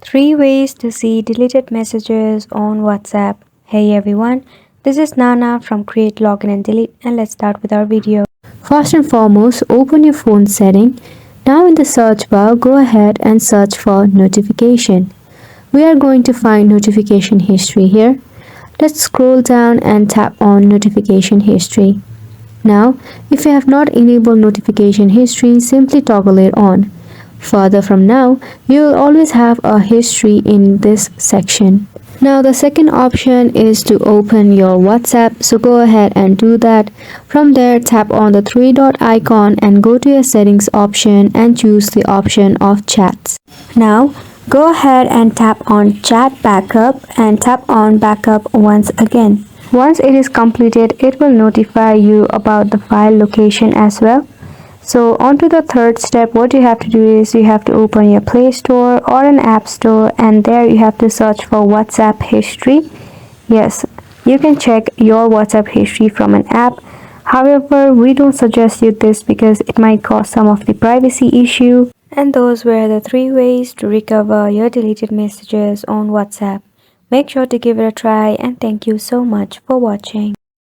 3 ways to see deleted messages on WhatsApp. Hey everyone, this is Nana from Create, Login and Delete, and let's start with our video. First and foremost, open your phone setting. Now in the search bar, go ahead and search for notification. We are going to find notification history here. Let's scroll down and tap on notification history. Now, if you have not enabled notification history, simply toggle it on. Further from now, you will always have a history in this section. Now the second option is to open your WhatsApp, so go ahead and do that. From there, tap on the three dot icon and go to your settings option and choose the option of chats. Now, go ahead and tap on Chat Backup and tap on Backup once again. Once it is completed, it will notify you about the file location as well. So on to the third step, what you have to do is you have to open your Play Store or an App Store, and there you have to search for WhatsApp history. Yes, you can check your WhatsApp history from an app. However, we don't suggest you this because it might cause some of the privacy issue. And those were the 3 ways to recover your deleted messages on WhatsApp. Make sure to give it a try, and thank you so much for watching.